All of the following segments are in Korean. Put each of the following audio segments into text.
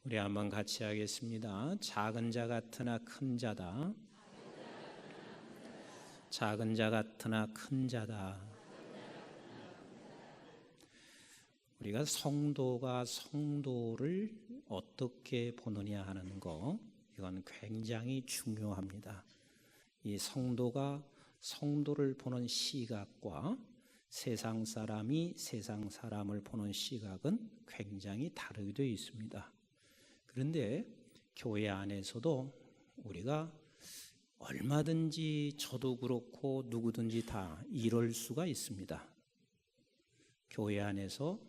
우리 한번 같이 하겠습니다. 작은 자 같으나 큰 자다. 작은 자 같으나 큰 자다. 우리가 성도가 성도를 어떻게 보느냐 하는 거, 이건 굉장히 중요합니다. 이 성도가 성도를 보는 시각과 세상 사람이 세상 사람을 보는 시각은 굉장히 다르게 되어 있습니다. 그런데 교회 안에서도 우리가 얼마든지 저도 그렇고 누구든지 다 이럴 수가 있습니다. 교회 안에서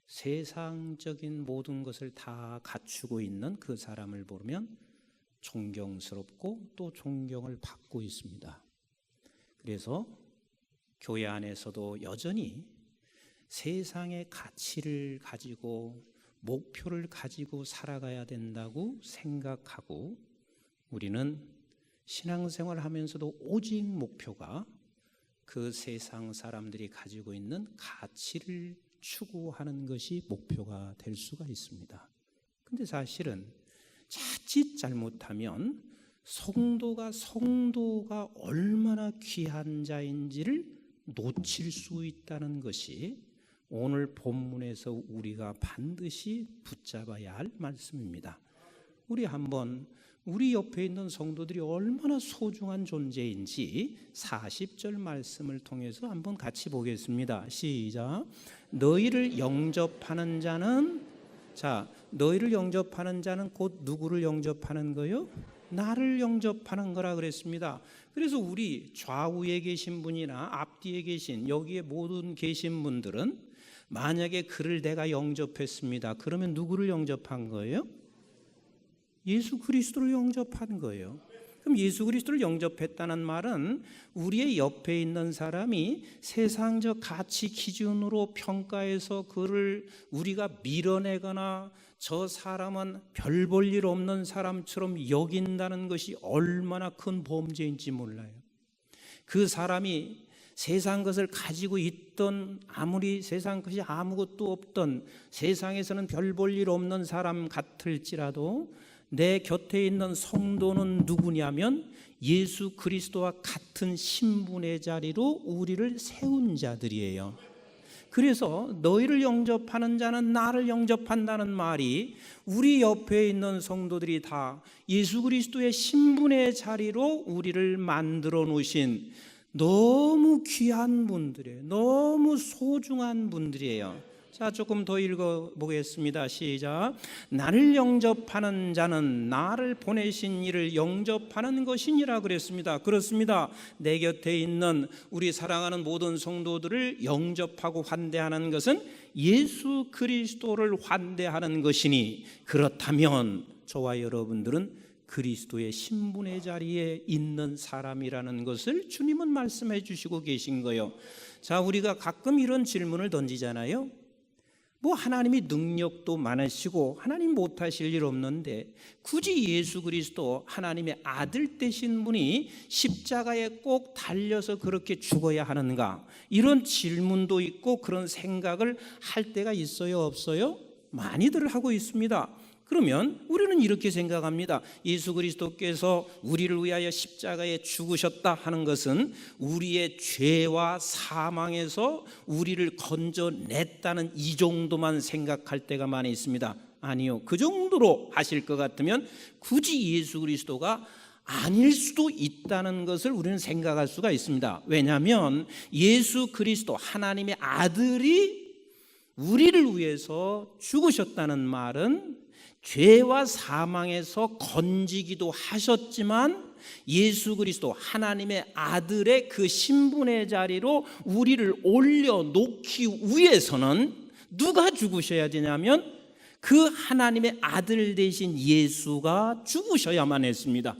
세상적인 모든 것을 다 갖추고 있는 그 사람을 보면 존경스럽고 또 존경을 받고 있습니다. 그래서 교회 안에서도 여전히 세상의 가치를 가지고 목표를 가지고 살아가야 된다고 생각하고, 우리는 신앙생활을 하면서도 오직 목표가 그 세상 사람들이 가지고 있는 가치를 추구하는 것이 목표가 될 수가 있습니다. 근데 사실은 자칫 잘못하면 성도가 얼마나 귀한 자인지를 놓칠 수 있다는 것이 오늘 본문에서 우리가 반드시 붙잡아야 할 말씀입니다. 우리 한번 우리 옆에 있는 성도들이 얼마나 소중한 존재인지 40절 말씀을 통해서 한번 같이 보겠습니다. 시작. 너희를 영접하는 자는, 너희를 영접하는 자는 곧 누구를 영접하는 거요? 나를 영접하는 거라 그랬습니다. 그래서 우리 좌우에 계신 분이나 앞뒤에 계신 여기에 모든 계신 분들은 만약에 그를 내가 영접했습니다. 그러면 누구를 영접한 거예요? 예수 그리스도를 영접한 거예요. 그럼 예수 그리스도를 영접했다는 말은 우리의 옆에 있는 사람이 세상적 가치 기준으로 평가해서 그를 우리가 밀어내거나 저 사람은 별 볼 일 없는 사람처럼 여긴다는 것이 얼마나 큰 범죄인지 몰라요. 그 사람이 세상 것을 가지고 있던, 아무리 세상 것이 아무것도 없던, 세상에서는 별 볼 일 없는 사람 같을지라도 내 곁에 있는 성도는 누구냐면 예수 그리스도와 같은 신분의 자리로 우리를 세운 자들이에요. 그래서 너희를 영접하는 자는 나를 영접한다는 말이 우리 옆에 있는 성도들이 다 예수 그리스도의 신분의 자리로 우리를 만들어 놓으신 너무 귀한 분들이에요. 너무 소중한 분들이에요. 자, 조금 더 읽어보겠습니다. 시작. 나를 영접하는 자는 나를 보내신 이를 영접하는 것이니라 그랬습니다. 그렇습니다. 내 곁에 있는 우리 사랑하는 모든 성도들을 영접하고 환대하는 것은 예수 그리스도를 환대하는 것이니, 그렇다면 저와 여러분들은 그리스도의 신분의 자리에 있는 사람이라는 것을 주님은 말씀해 주시고 계신 거예요. 자, 우리가 가끔 이런 질문을 던지잖아요. 하나님이 능력도 많으시고 하나님 못하실 일 없는데 굳이 예수 그리스도 하나님의 아들 되신 분이 십자가에 꼭 달려서 그렇게 죽어야 하는가? 이런 질문도 있고 그런 생각을 할 때가 있어요, 없어요? 많이들 하고 있습니다. 그러면 우리는 이렇게 생각합니다. 예수 그리스도께서 우리를 위하여 십자가에 죽으셨다 하는 것은 우리의 죄와 사망에서 우리를 건져냈다는 이 정도만 생각할 때가 많이 있습니다. 아니요, 그 정도로 하실 것 같으면 굳이 예수 그리스도가 아닐 수도 있다는 것을 우리는 생각할 수가 있습니다. 왜냐하면 예수 그리스도 하나님의 아들이 우리를 위해서 죽으셨다는 말은 죄와 사망에서 건지기도 하셨지만 예수 그리스도 하나님의 아들의 그 신분의 자리로 우리를 올려놓기 위해서는 누가 죽으셔야 되냐면 그 하나님의 아들 되신 예수가 죽으셔야만 했습니다.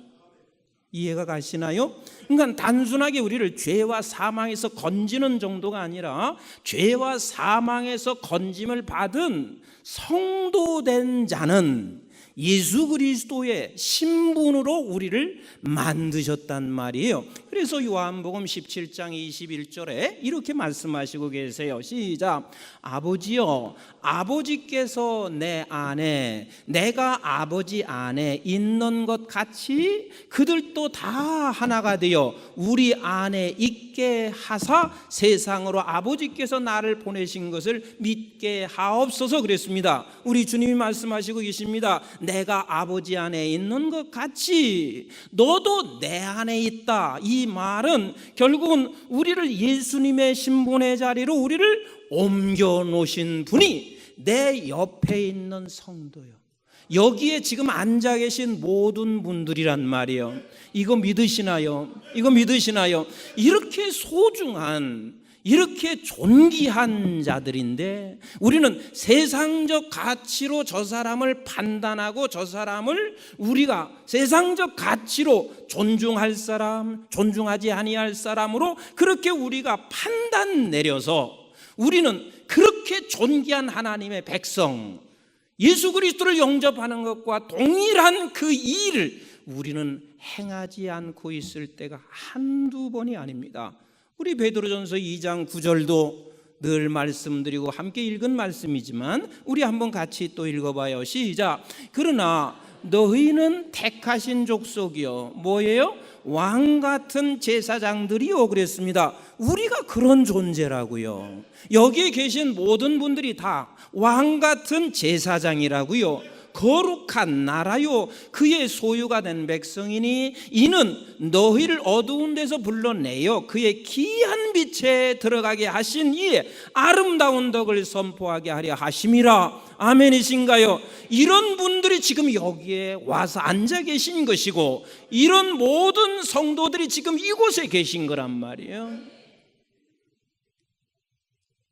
이해가 가시나요? 그러니까 단순하게 우리를 죄와 사망에서 건지는 정도가 아니라 죄와 사망에서 건짐을 받은 성도된 자는 예수 그리스도의 신분으로 우리를 만드셨단 말이에요. 그래서 요한복음 17장 21절에 이렇게 말씀하시고 계세요. 시작. 아버지여, 아버지께서 내 안에, 내가 아버지 안에 있는 것 같이 그들도 다 하나가 되어 우리 안에 있게 하사 세상으로 아버지께서 나를 보내신 것을 믿게 하옵소서 그랬습니다. 우리 주님이 말씀하시고 계십니다. 내가 아버지 안에 있는 것 같이 너도 내 안에 있다. 이 말은 결국은 우리를 예수님의 신분의 자리로 우리를 옮겨 놓으신 분이 내 옆에 있는 성도요, 여기에 지금 앉아 계신 모든 분들이란 말이에요. 이거 믿으시나요? 이거 믿으시나요? 이렇게 소중한, 이렇게 존귀한 자들인데 우리는 세상적 가치로 저 사람을 판단하고 저 사람을 우리가 세상적 가치로 존중할 사람, 존중하지 아니할 사람으로 그렇게 우리가 판단 내려서 우리는 그렇게 존귀한 하나님의 백성 예수 그리스도를 영접하는 것과 동일한 그 일을 우리는 행하지 않고 있을 때가 한두 번이 아닙니다. 우리 베드로전서 2장 9절도 늘 말씀드리고 함께 읽은 말씀이지만 우리 한번 같이 또 읽어봐요. 시작. 그러나 너희는 택하신 족속이요, 뭐예요? 왕 같은 제사장들이요 그랬습니다. 우리가 그런 존재라고요. 여기에 계신 모든 분들이 다 왕 같은 제사장이라고요. 거룩한 나라요, 그의 소유가 된 백성이니 이는 너희를 어두운 데서 불러내어 그의 귀한 빛에 들어가게 하신 이의 아름다운 덕을 선포하게 하려 하심이라. 아멘이신가요? 이런 분들이 지금 여기에 와서 앉아 계신 것이고 이런 모든 성도들이 지금 이곳에 계신 거란 말이에요.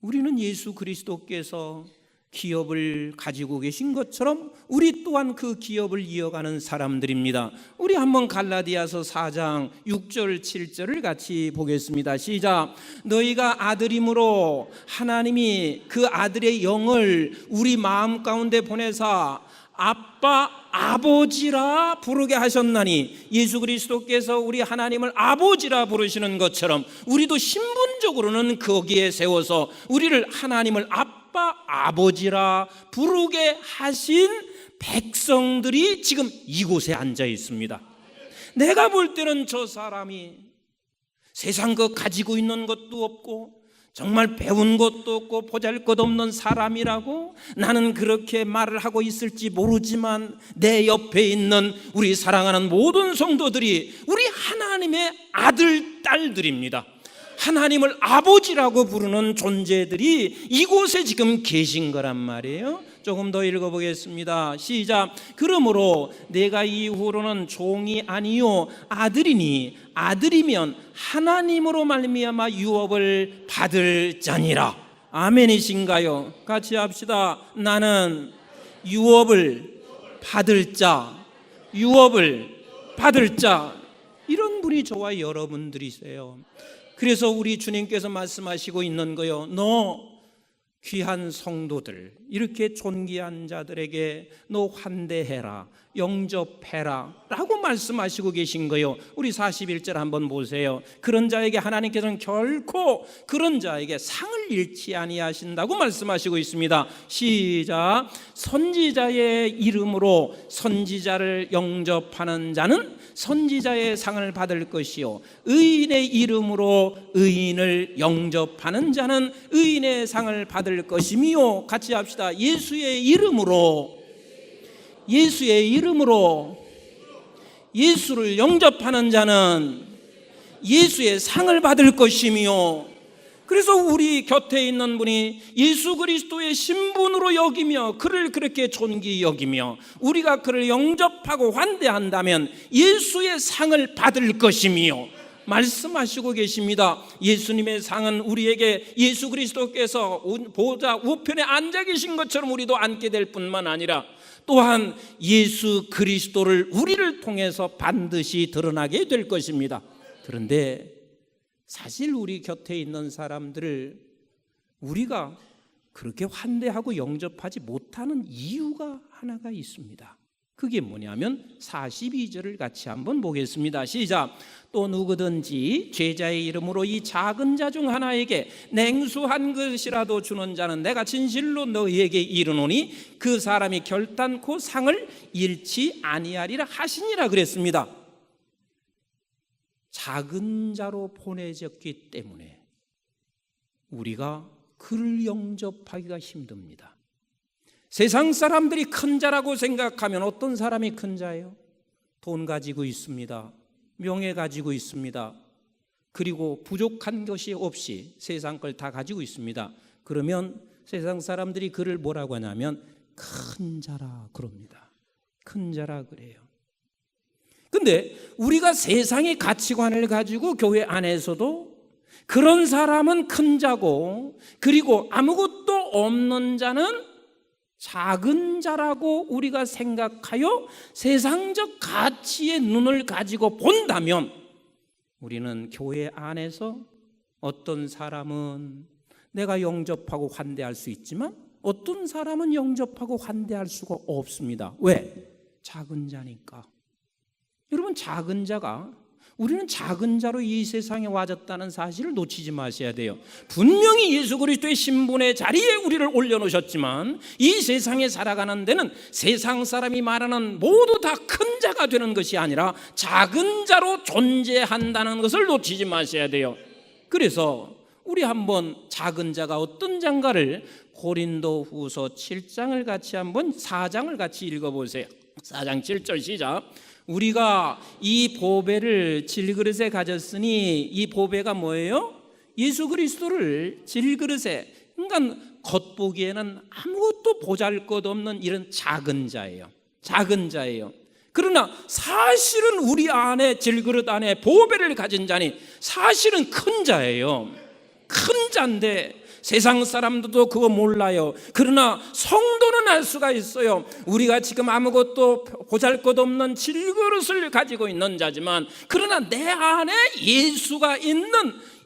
우리는 예수 그리스도께서 기업을 가지고 계신 것처럼 우리 또한 그 기업을 이어가는 사람들입니다. 우리 한번 갈라디아서 4장 6절 7절을 같이 보겠습니다. 시작. 너희가 아들임으로 하나님이 그 아들의 영을 우리 마음 가운데 보내사 아빠 아버지라 부르게 하셨나니, 예수 그리스도께서 우리 하나님을 아버지라 부르시는 것처럼 우리도 신분적으로는 거기에 세워서 우리를 하나님을 아빠 아버지라 부르게 하신 백성들이 지금 이곳에 앉아 있습니다. 내가 볼 때는 저 사람이 세상 것 가지고 있는 것도 없고 정말 배운 것도 없고 보잘것없는 사람이라고 나는 그렇게 말을 하고 있을지 모르지만 내 옆에 있는 우리 사랑하는 모든 성도들이 우리 하나님의 아들, 딸들입니다. 하나님을 아버지라고 부르는 존재들이 이곳에 지금 계신 거란 말이에요. 조금 더 읽어보겠습니다. 시작. 그러므로 내가 이후로는 종이 아니요 아들이니 아들이면 하나님으로 말미암아 유업을 받을 자니라. 아멘이신가요? 같이 합시다. 나는 유업을 받을 자, 유업을 받을 자. 이런 분이 저와 여러분들이세요. 그래서 우리 주님께서 말씀하시고 있는 거요, 너 귀한 성도들, 이렇게 존귀한 자들에게 너 환대해라, 영접해라 라고 말씀하시고 계신 거요. 우리 41절 한번 보세요. 그런 자에게 하나님께서는 결코 그런 자에게 상을 잃지 아니하신다고 말씀하시고 있습니다. 시작. 선지자의 이름으로 선지자를 영접하는 자는 선지자의 상을 받을 것이요 의인의 이름으로 의인을 영접하는 자는 의인의 상을 받을 것이며, 같이 합시다. 예수의 이름으로, 예수의 이름으로 예수를 영접하는 자는 예수의 상을 받을 것이며, 그래서 우리 곁에 있는 분이 예수 그리스도의 신분으로 여기며 그를 그렇게 존귀히 여기며 우리가 그를 영접하고 환대한다면 예수의 상을 받을 것이며 말씀하시고 계십니다. 예수님의 상은 우리에게 예수 그리스도께서 보좌 우편에 앉아 계신 것처럼 우리도 앉게 될 뿐만 아니라 또한 예수 그리스도를 우리를 통해서 반드시 드러나게 될 것입니다. 그런데 사실 우리 곁에 있는 사람들을 우리가 그렇게 환대하고 영접하지 못하는 이유가 하나가 있습니다. 그게 뭐냐면 42절을 같이 한번 보겠습니다. 시작. 또 누구든지 제자의 이름으로 이 작은 자 중 하나에게 냉수 한 그릇이라도 주는 자는 내가 진실로 너희에게 이르노니 그 사람이 결단코 상을 잃지 아니하리라 하시니라 그랬습니다. 작은 자로 보내졌기 때문에 우리가 그를 영접하기가 힘듭니다. 세상 사람들이 큰 자라고 생각하면 어떤 사람이 큰 자예요? 돈 가지고 있습니다. 명예 가지고 있습니다. 그리고 부족한 것이 없이 세상 걸 다 가지고 있습니다. 그러면 세상 사람들이 그를 뭐라고 하냐면 큰 자라 그럽니다. 큰 자라 그래요. 근데 우리가 세상의 가치관을 가지고 교회 안에서도 그런 사람은 큰 자고, 그리고 아무것도 없는 자는 작은 자라고 우리가 생각하여 세상적 가치의 눈을 가지고 본다면 우리는 교회 안에서 어떤 사람은 내가 영접하고 환대할 수 있지만 어떤 사람은 영접하고 환대할 수가 없습니다. 왜? 작은 자니까. 여러분, 작은 자가, 우리는 작은 자로 이 세상에 와졌다는 사실을 놓치지 마셔야 돼요. 분명히 예수 그리스도의 신분의 자리에 우리를 올려놓으셨지만 이 세상에 살아가는 데는 세상 사람이 말하는 모두 다 큰 자가 되는 것이 아니라 작은 자로 존재한다는 것을 놓치지 마셔야 돼요. 그래서 우리 한번 작은 자가 어떤 자인가를 고린도후서 7장을 같이 한번 4장을 같이 읽어보세요. 4장 7절 시작. 우리가 이 보배를 질그릇에 가졌으니 이 보배가 뭐예요? 예수 그리스도를 질그릇에, 그러니까 겉보기에는 아무것도 보잘것없는 이런 작은 자예요. 작은 자예요. 그러나 사실은 우리 안에 질그릇 안에 보배를 가진 자니 사실은 큰 자예요. 큰 자인데 세상 사람들도 그거 몰라요. 그러나 성도는 알 수가 있어요. 우리가 지금 아무것도 보잘것없는 질그릇을 가지고 있는 자지만 그러나 내 안에 예수가 있는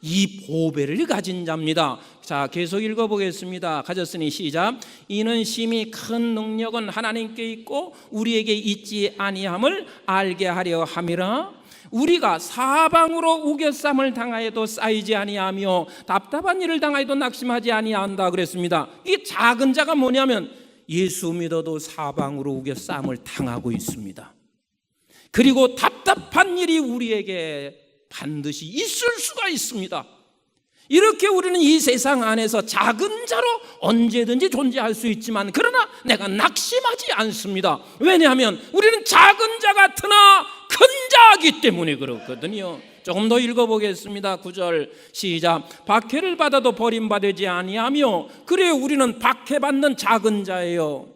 이 보배를 가진 자입니다. 자, 계속 읽어보겠습니다. 가졌으니 시작. 이는 심히 큰 능력은 하나님께 있고 우리에게 있지 아니함을 알게 하려 함이라. 우리가 사방으로 우겨쌈을 당하여도 쌓이지 아니하며 답답한 일을 당하여도 낙심하지 아니한다 그랬습니다. 이 작은 자가 뭐냐면 예수 믿어도 사방으로 우겨쌈을 당하고 있습니다. 그리고 답답한 일이 우리에게 반드시 있을 수가 있습니다. 이렇게 우리는 이 세상 안에서 작은 자로 언제든지 존재할 수 있지만 그러나 내가 낙심하지 않습니다. 왜냐하면 우리는 작은 자 같으나 큰 자이기 때문에 그렇거든요. 조금 더 읽어보겠습니다. 9절 시작. 박해를 받아도 버림받지 아니하며, 그래요, 우리는 박해받는 작은 자예요.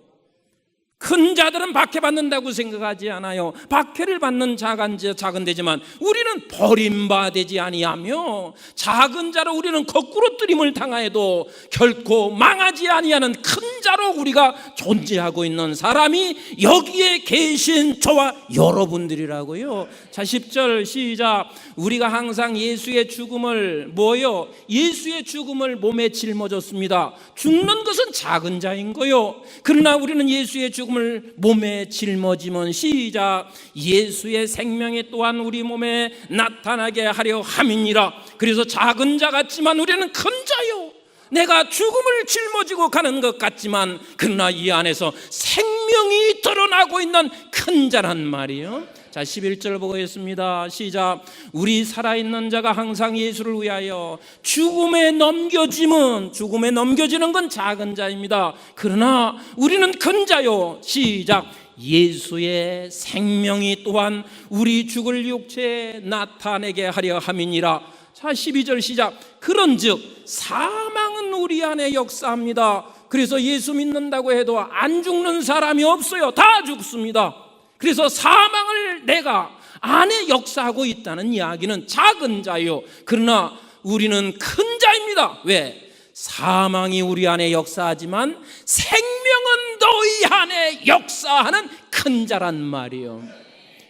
큰 자들은 박해받는다고 생각하지 않아요. 박해를 받는 작은 데지만 우리는 버림받지 아니하며 작은 자로 우리는 거꾸로 뜨림을 당하여도 결코 망하지 아니하는 큰 자로 우리가 존재하고 있는 사람이 여기에 계신 저와 여러분들이라고요. 자, 10절 시작. 우리가 항상 예수의 죽음을 뭐요? 예수의 죽음을 몸에 짊어졌습니다. 죽는 것은 작은 자인 거요. 그러나 우리는 예수의 죽음을 몸에 짊어지면 시작. 예수의 생명이 또한 우리 몸에 나타나게 하려 함이니라. 그래서 작은 자 같지만 우리는 큰 자요. 내가 죽음을 짊어지고 가는 것 같지만 그러나 이 안에서 생명이 드러나고 있는 큰 자란 말이에요. 자, 11절 보겠습니다. 시작. 우리 살아있는 자가 항상 예수를 위하여 죽음에 넘겨지는 건 작은 자입니다. 그러나 우리는 큰 자요. 시작. 예수의 생명이 또한 우리 죽을 육체에 나타내게 하려 함이니라. 자, 12절 시작. 그런즉 사망은 우리 안에 역사합니다. 그래서 예수 믿는다고 해도 안 죽는 사람이 없어요. 다 죽습니다. 그래서 사망을 내가 안에 역사하고 있다는 이야기는 작은 자요. 그러나 우리는 큰 자입니다. 왜? 사망이 우리 안에 역사하지만 생명은 너희 안에 역사하는 큰 자란 말이에요.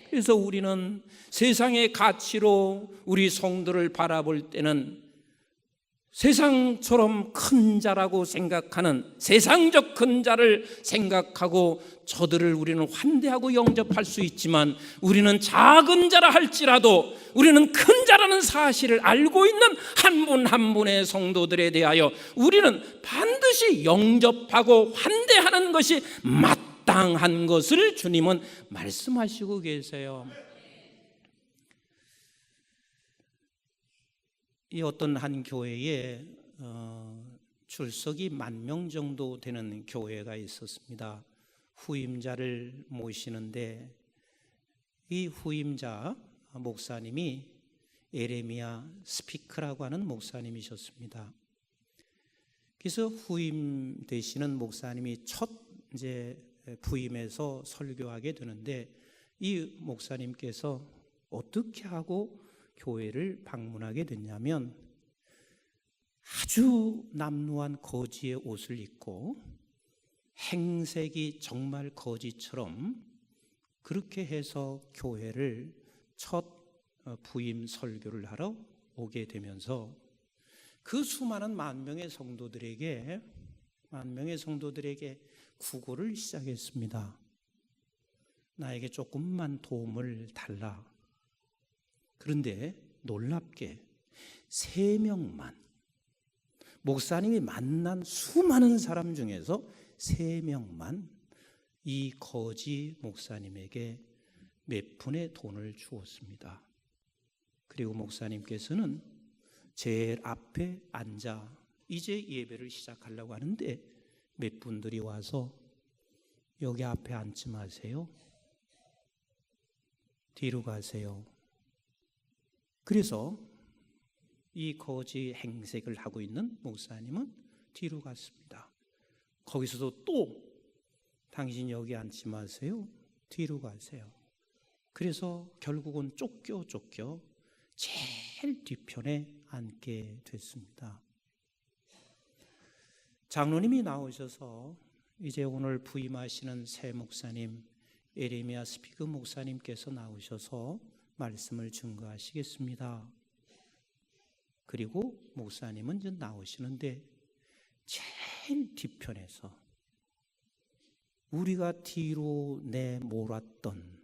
그래서 우리는 세상의 가치로 우리 성도를 바라볼 때는 세상처럼 큰 자라고 생각하는 세상적 큰 자를 생각하고 저들을 우리는 환대하고 영접할 수 있지만, 우리는 작은 자라 할지라도 우리는 큰 자라는 사실을 알고 있는 한 분 한 분의 성도들에 대하여 우리는 반드시 영접하고 환대하는 것이 마땅한 것을 주님은 말씀하시고 계세요. 이 어떤 한 교회에 출석이 10,000명 정도 되는 교회가 있었습니다. 후임자를 모시는데 이 후임자 목사님이 에레미야 스피크라고 하는 목사님이셨습니다. 그래서 후임 되시는 목사님이 첫 이제 부임해서 설교하게 되는데, 이 목사님께서 어떻게 하고 교회를 방문하게 됐냐면, 아주 남루한 거지의 옷을 입고 행색이 정말 거지처럼 그렇게 해서 교회를 첫 부임 설교를 하러 오게 되면서 그 수많은 10,000명의 성도들에게 구걸을 시작했습니다. 나에게 조금만 도움을 달라. 그런데 놀랍게 3명만, 목사님이 만난 수많은 사람 중에서 3명만 이 거지 목사님에게 몇 푼의 돈을 주었습니다. 그리고 목사님께서는 제일 앞에 앉아 이제 예배를 시작하려고 하는데 몇 분들이 와서 여기 앞에 앉지 마세요, 뒤로 가세요. 그래서 이 거지 행색을 하고 있는 목사님은 뒤로 갔습니다. 거기서도 또 당신 여기 앉지 마세요, 뒤로 가세요. 그래서 결국은 쫓겨 제일 뒤편에 앉게 됐습니다. 장로님이 나오셔서 이제 오늘 부임하시는 새 목사님 에레미야 스피크 목사님께서 나오셔서 말씀을 증거하시겠습니다. 그리고 목사님은 이제 나오시는데 제일 뒤편에서 우리가 뒤로 내몰았던,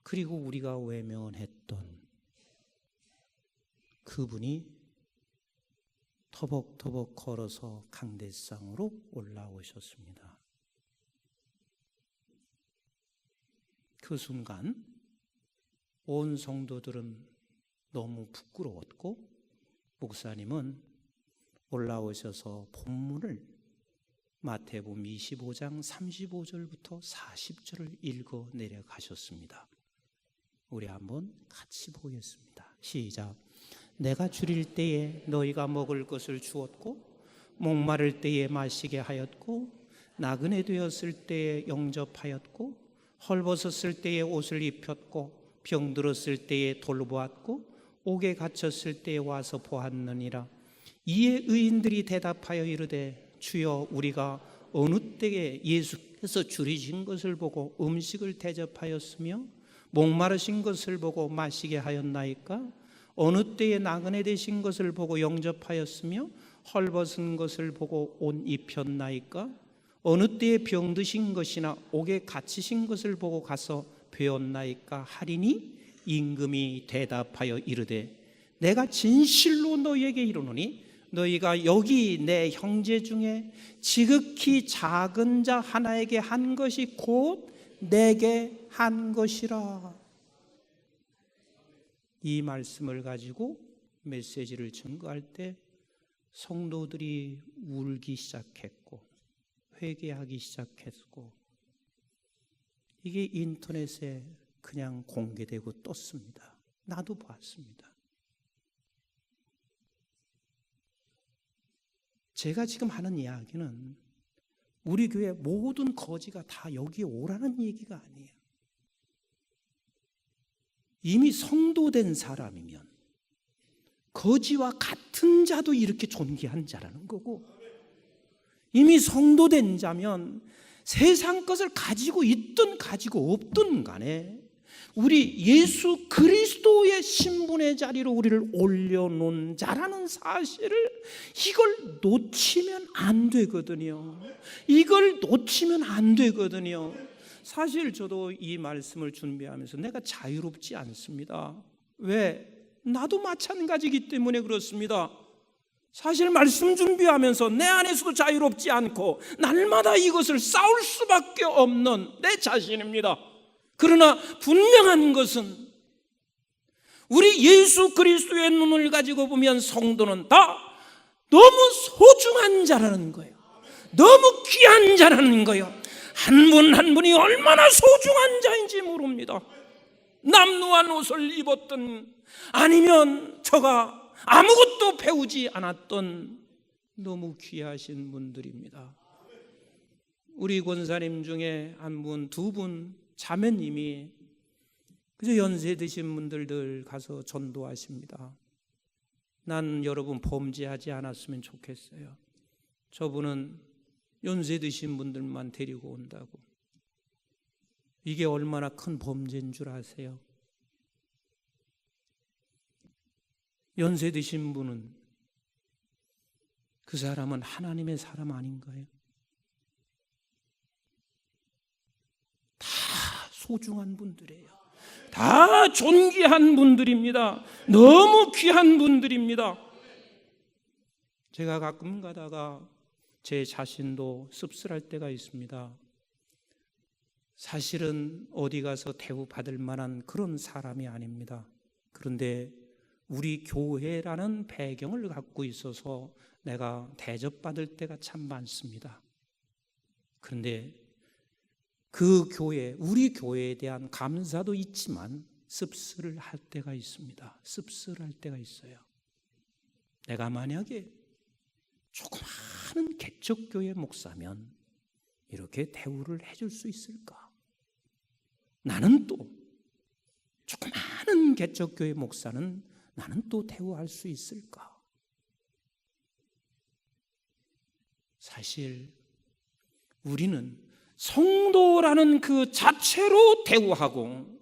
그리고 우리가 외면했던 그분이 터벅터벅 걸어서 강대상으로 올라오셨습니다. 그 순간 온 성도들은 너무 부끄러웠고, 목사님은 올라오셔서 본문을 마태복음 25장 35절부터 40절을 읽어 내려가셨습니다. 우리 한번 같이 보겠습니다. 시작. 내가 줄일 때에 너희가 먹을 것을 주었고, 목마를 때에 마시게 하였고, 나그네 되었을 때에 영접하였고, 헐벗었을 때에 옷을 입혔고, 병들었을 때에 돌보았고, 옥에 갇혔을 때에 와서 보았느니라. 이에 의인들이 대답하여 이르되 주여, 우리가 어느 때에 예수께서 줄이신 것을 보고 음식을 대접하였으며 목마르신 것을 보고 마시게 하였나이까? 어느 때에 나그네 되신 것을 보고 영접하였으며 헐벗은 것을 보고 옷 입혔나이까? 어느 때에 병드신 것이나 옥에 갇히신 것을 보고 가서 배웠나이까? 하리니 임금이 대답하여 이르되 내가 진실로 너희에게 이르노니 너희가 여기 내 형제 중에 지극히 작은 자 하나에게 한 것이 곧 내게 한 것이라. 이 말씀을 가지고 메시지를 증거할 때 성도들이 울기 시작했고 회개하기 시작했고, 이게 인터넷에 그냥 공개되고 떴습니다. 나도 봤습니다. 제가 지금 하는 이야기는 우리 교회 모든 거지가 다 여기에 오라는 얘기가 아니에요. 이미 성도된 사람이면 거지와 같은 자도 이렇게 존귀한 자라는 거고, 이미 성도된 자면 세상 것을 가지고 있든 가지고 없든 간에 우리 예수 그리스도의 신분의 자리로 우리를 올려놓은 자라는 사실을 이걸 놓치면 안 되거든요. 이걸 놓치면 안 되거든요. 사실 저도 이 말씀을 준비하면서 내가 자유롭지 않습니다. 왜? 나도 마찬가지이기 때문에 그렇습니다. 사실 말씀 준비하면서 내 안에서도 자유롭지 않고 날마다 이것을 싸울 수밖에 없는 내 자신입니다. 그러나 분명한 것은 우리 예수 그리스도의 눈을 가지고 보면 성도는 다 너무 소중한 자라는 거예요. 너무 귀한 자라는 거예요. 한 분 한 분이 얼마나 소중한 자인지 모릅니다. 남루한 옷을 입었던, 아니면 저가 아무것도 배우지 않았던 너무 귀하신 분들입니다. 우리 권사님 중에 한 분, 두 분 자매님이 그저 연세 드신 분들들 가서 전도하십니다. 난 여러분 범죄하지 않았으면 좋겠어요. 저분은 연세 드신 분들만 데리고 온다고. 이게 얼마나 큰 범죄인 줄 아세요? 연세 드신 분은, 그 사람은 하나님의 사람 아닌가요? 다 소중한 분들이에요. 다 존귀한 분들입니다. 너무 귀한 분들입니다. 제가 가끔 가다가 제 자신도 씁쓸할 때가 있습니다. 사실은 어디 가서 대우받을 만한 그런 사람이 아닙니다. 그런데 우리 교회라는 배경을 갖고 있어서 내가 대접받을 때가 참 많습니다. 그런데 그 교회, 우리 교회에 대한 감사도 있지만 씁쓸할 때가 있습니다. 씁쓸할 때가 있어요. 내가 만약에 조그마한 개척교회 목사면 이렇게 대우를 해줄 수 있을까? 나는 또 조그마한 개척교회 목사는 나는 또 대우할 수 있을까? 사실 우리는 성도라는 그 자체로 대우하고,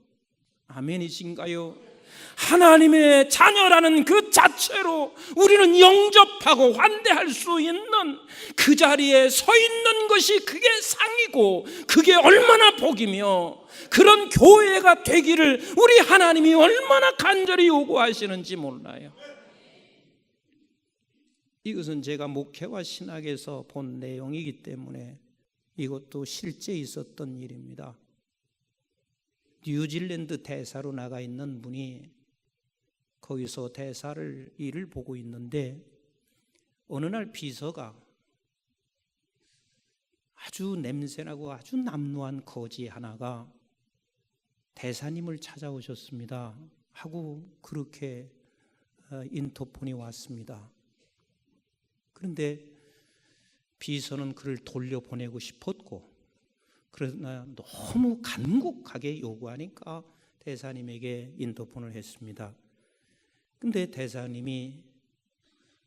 아멘이신가요? 하나님의 자녀라는 그 자체로 우리는 영접하고 환대할 수 있는 그 자리에 서 있는 것이 그게 상이고, 그게 얼마나 복이며, 그런 교회가 되기를 우리 하나님이 얼마나 간절히 요구하시는지 몰라요. 이것은 제가 목회와 신학에서 본 내용이기 때문에 이것도 실제 있었던 일입니다. 뉴질랜드 대사로 나가 있는 분이 거기서 대사를 일을 보고 있는데, 어느 날 비서가 아주 냄새나고 아주 남루한 거지 하나가 대사님을 찾아오셨습니다 하고 그렇게 인터폰이 왔습니다. 그런데 비서는 그를 돌려보내고 싶었고, 그러나 너무 간곡하게 요구하니까 대사님에게 인터폰을 했습니다. 근데 대사님이,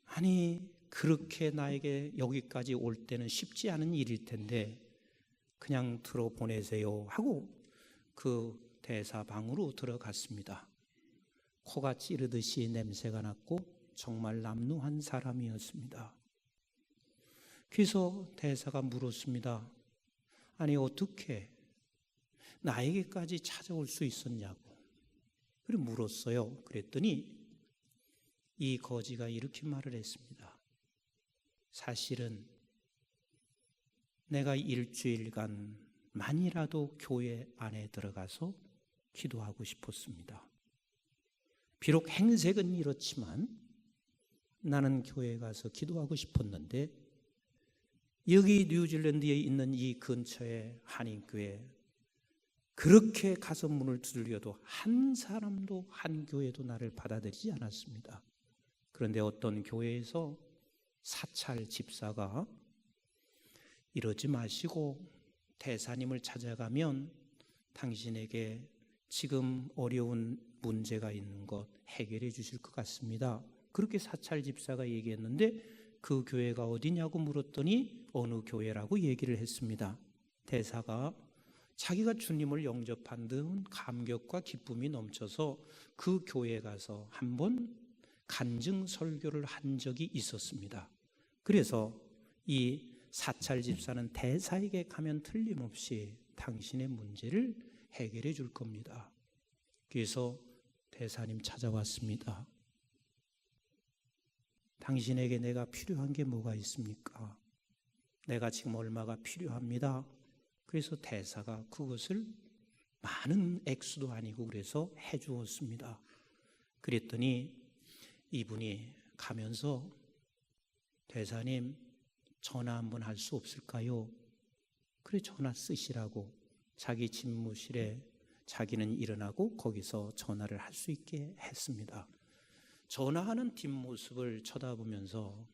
아니 그렇게 나에게 여기까지 올 때는 쉽지 않은 일일 텐데 그냥 들어보내세요 하고 그 대사방으로 들어갔습니다. 코가 찌르듯이 냄새가 났고 정말 남루한 사람이었습니다. 그래서 대사가 물었습니다. 아니 어떻게 나에게까지 찾아올 수 있었냐고 그래 물었어요. 그랬더니 이 거지가 이렇게 말을 했습니다. 사실은 내가 일주일간만이라도 교회 안에 들어가서 기도하고 싶었습니다. 비록 행색은 이렇지만 나는 교회에 가서 기도하고 싶었는데, 여기 뉴질랜드에 있는 이 근처에 한인교회, 그렇게 가서 문을 두들겨도 한 사람도, 한 교회도 나를 받아들이지 않았습니다. 그런데 어떤 교회에서 사찰 집사가 이러지 마시고 대사님을 찾아가면 당신에게 지금 어려운 문제가 있는 것 해결해 주실 것 같습니다. 그렇게 사찰 집사가 얘기했는데, 그 교회가 어디냐고 물었더니 어느 교회라고 얘기를 했습니다. 대사가 자기가 주님을 영접한 듯 감격과 기쁨이 넘쳐서 그 교회에 가서 한번 간증 설교를 한 적이 있었습니다. 그래서 이 사찰 집사는 대사에게 가면 틀림없이 당신의 문제를 해결해 줄 겁니다. 그래서 대사님 찾아왔습니다. 당신에게 내가 필요한 게 뭐가 있습니까? 내가 지금 얼마가 필요합니다. 그래서 대사가 그것을 많은 액수도 아니고 그래서 해 주었습니다. 그랬더니 이분이 가면서 대사님 전화 한번 할 수 없을까요? 그래 전화 쓰시라고 자기 집무실에 자기는 일어나고 거기서 전화를 할 수 있게 했습니다. 전화하는 뒷모습을 쳐다보면서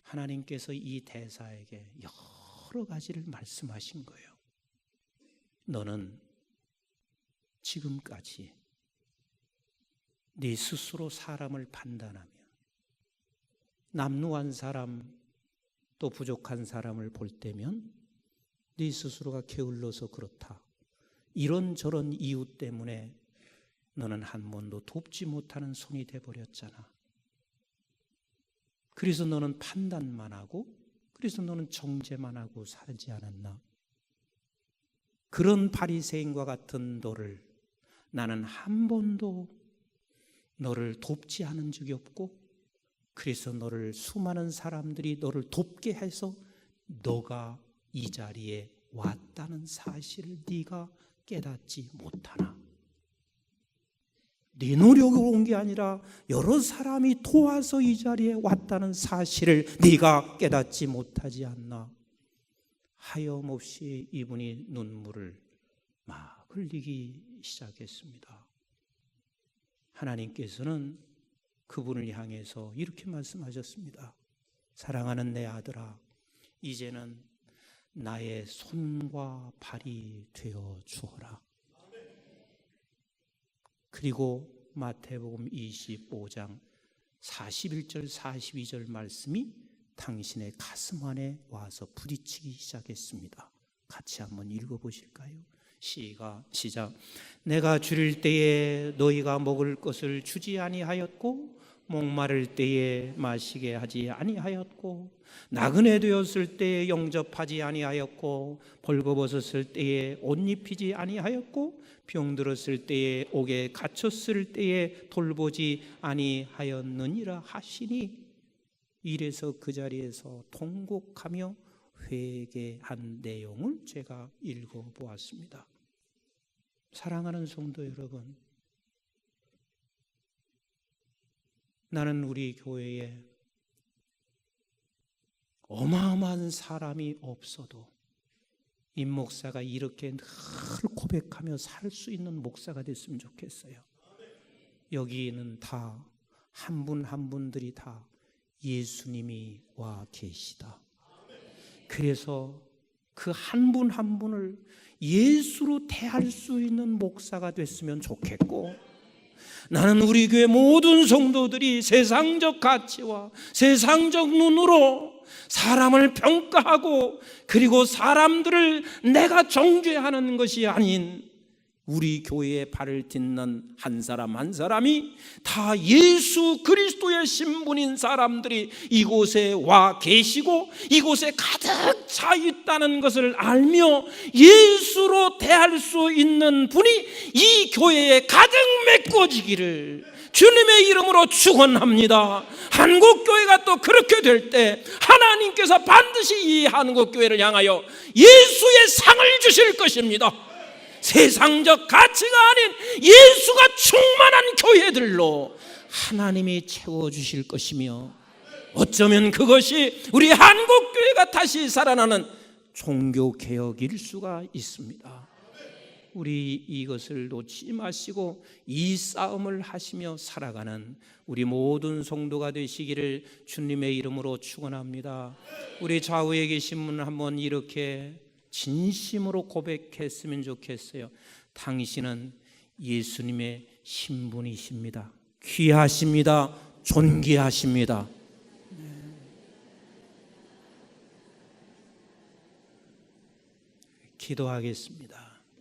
하나님께서 이 대사에게 여러 가지를 말씀하신 거예요. 너는 지금까지 네 스스로 사람을 판단하며 남루한 사람 또 부족한 사람을 볼 때면 네 스스로가 게을러서 그렇다. 이런저런 이유 때문에 너는 한 번도 돕지 못하는 손이 돼버렸잖아. 그래서 너는 판단만 하고 그래서 너는 정죄만 하고 살지 않았나? 그런 바리새인과 같은 너를 나는 한 번도 너를 돕지 않은 적이 없고 그래서 너를 수많은 사람들이 너를 돕게 해서 너가 이 자리에 왔다는 사실을 네가 깨닫지 못하나? 네 노력으로 온 게 아니라 여러 사람이 도와서 이 자리에 왔다는 사실을 네가 깨닫지 못하지 않나? 하염없이 이분이 눈물을 막 흘리기 시작했습니다. 하나님께서는 그분을 향해서 이렇게 말씀하셨습니다. 사랑하는 내 아들아, 이제는 나의 손과 발이 되어 주어라. 그리고 마태복음 25장 41절 42절 말씀이 당신의 가슴 안에 와서 부딪히기 시작했습니다. 같이 한번 읽어보실까요? 시작. 내가 줄일 때에 너희가 먹을 것을 주지 아니하였고 목마를 때에 마시게 하지 아니하였고 나그네 되었을 때에 영접하지 아니하였고 벌거벗었을 때에 옷 입히지 아니하였고 병들었을 때에 옥에 갇혔을 때에 돌보지 아니하였느니라 하시니, 이래서 그 자리에서 통곡하며 회개한 내용을 제가 읽어보았습니다. 사랑하는 성도 여러분, 나는 우리 교회에 어마어마한 사람이 없어도 임 목사가 이렇게 늘 고백하며 살 수 있는 목사가 됐으면 좋겠어요. 여기는 다 한 분 한 분들이 다 예수님이 와 계시다. 그래서 그 한 분 한 분을 예수로 대할 수 있는 목사가 됐으면 좋겠고, 나는 우리 교회 모든 성도들이 세상적 가치와 세상적 눈으로 사람을 평가하고 그리고 사람들을 내가 정죄하는 것이 아닌 우리 교회에 발을 딛는 한 사람 한 사람이 다 예수 그리스도의 신분인 사람들이 이곳에 와 계시고 이곳에 가득 차 있다는 것을 알며 예수로 대할 수 있는 분이 이 교회에 가득 메꿔지기를 주님의 이름으로 축원합니다. 한국교회가 또 그렇게 될 때 하나님께서 반드시 이 한국교회를 향하여 예수의 상을 주실 것입니다. 세상적 가치가 아닌 예수가 충만한 교회들로 하나님이 채워주실 것이며, 어쩌면 그것이 우리 한국교회가 다시 살아나는 종교개혁일 수가 있습니다. 우리 이것을 놓치지 마시고 이 싸움을 하시며 살아가는 우리 모든 성도가 되시기를 주님의 이름으로 축원합니다. 우리 좌우에 계신 분 한번 이렇게 진심으로 고백했으면 좋겠어요. 당신은 예수님의 신분이십니다. 귀하십니다. 존귀하십니다. 기도하겠습니다.